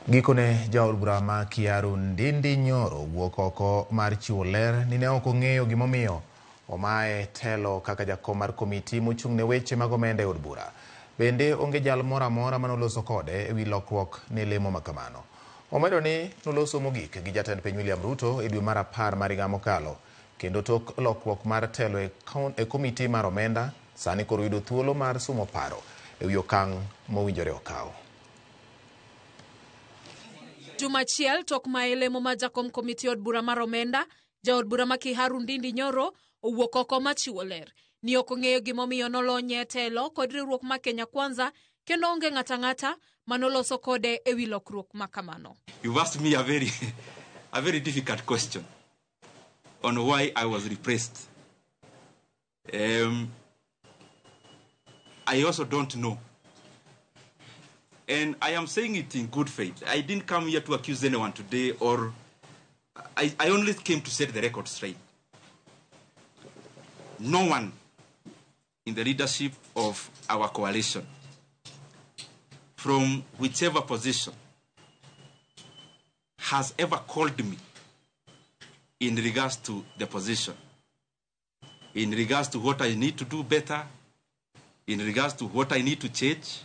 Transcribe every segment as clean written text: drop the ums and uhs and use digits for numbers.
Gikone jaod bura ma Kiaru Ndindi Nyoro wuok oko mar chiwo ler ni ne ok ong'eyo gimomiyo omaye telo kaka jakom mar komiti mochung' ne weche mag omenda e od bura. Bende onge jal moro amora manoloso kode ewi lokruok ne lemo makamano. Omedo ni noloso mogik gi jatend piny William Ruto e dwe mar 10 mar higa mokalo, kendo tok lokruok mar telo e komiti mar omenda, sani koro yudo thuolo mar sumo paro ewi okang' mowinjore okaw. Jumachiel tok mae lemo ma jakom komiti od bura mar omenda, jaod bura ma Kiaru Ndindi Nyoro owuok oko machiwo ler ni ok ong'eyo gimomiyo nolonye telo kod riwruok ma Kenya Kwanza, kendo onge ng'ata manoloso kode ewi lokruok makamano. You asked me a very difficult question on why I was repressed. I also don't know. And I am saying it in good faith. I didn't come here to accuse anyone today, or I only came to set the record straight. No one in the leadership of our coalition, from whichever position, has ever called me in regards to the position, in regards to what I need to do better, in regards to what I need to change,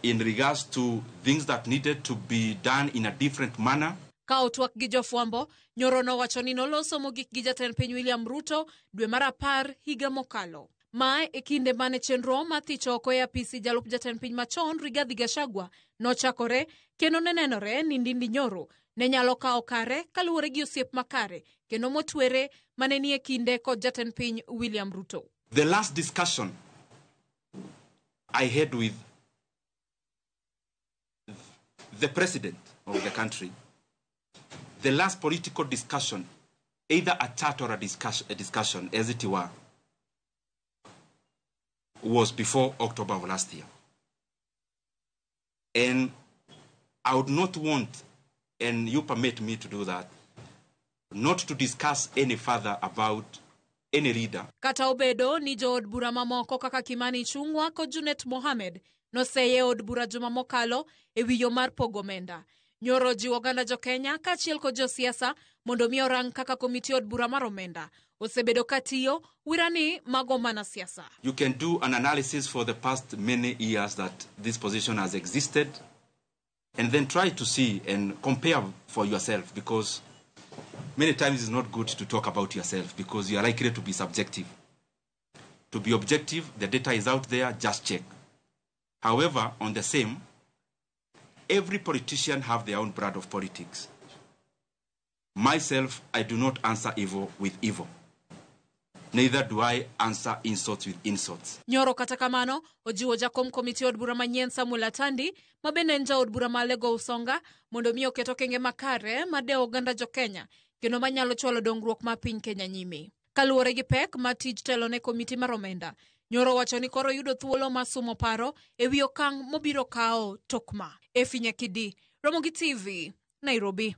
in regards to things that needed to be done in a different manner. Ka otwak gi jofwambo, Nyoro nowacho ni noloso mogik gi jatend piny William Ruto dwe mar 10 higa mokalo. Mae e kinde mane chenro mathicho oko e apisi jalup jatend piny machon Rigathi Gachagua nochakore, kendo nenore ni Ndindi Nyoro ne nyalo kawo kare kaluwore gi osiep makare kendo motwere mane ni e kinde kod jatend piny William Ruto. The last discussion I had with the president of the country, the last political discussion, either a chat or a discussion as it were, was before October of last year. And I would not want, and you permit me to do that, not to discuss any further about any leader. Kata obedo ni jood bura mamoko kaka Kimani Ichung'wa kod Junet Mohamed noseye od bura juma mokalo e wiyo mar pogo omenda. Nyoro jiwo oganda jo Kenya kaachiel kod josiasa mondo mi orang kaka komiti od bura mar omenda osebedo katiyo wirani mago mana siasa. You can do an analysis for the past many years that this position has existed, and then try to see and compare for yourself, because many times it's not good to talk about yourself because you are likely to be subjective. To be objective, the data is out there, just check. However, on the same, every politician have their own brand of politics. Myself, I do not answer evil with evil. Neither do I answer insults with insults. Nyoro kata kamano ojiwo jakom komiti od bura manyien Samuel Atandi mabende nja od bura malego Usonga mondo mi oketo kenge makare made oganda jo Kenya kendo manyalo chwalo dongruok ma piny Kenya nyime. Kaluwore gi pek ma tij telo ne komiti mar omenda, Nyoro wacho ni koro yudo thuolo mar sumo paro ewi okang' mobiro kawo tokma. Efinya Kidi, Ramogi TV, Nairobi.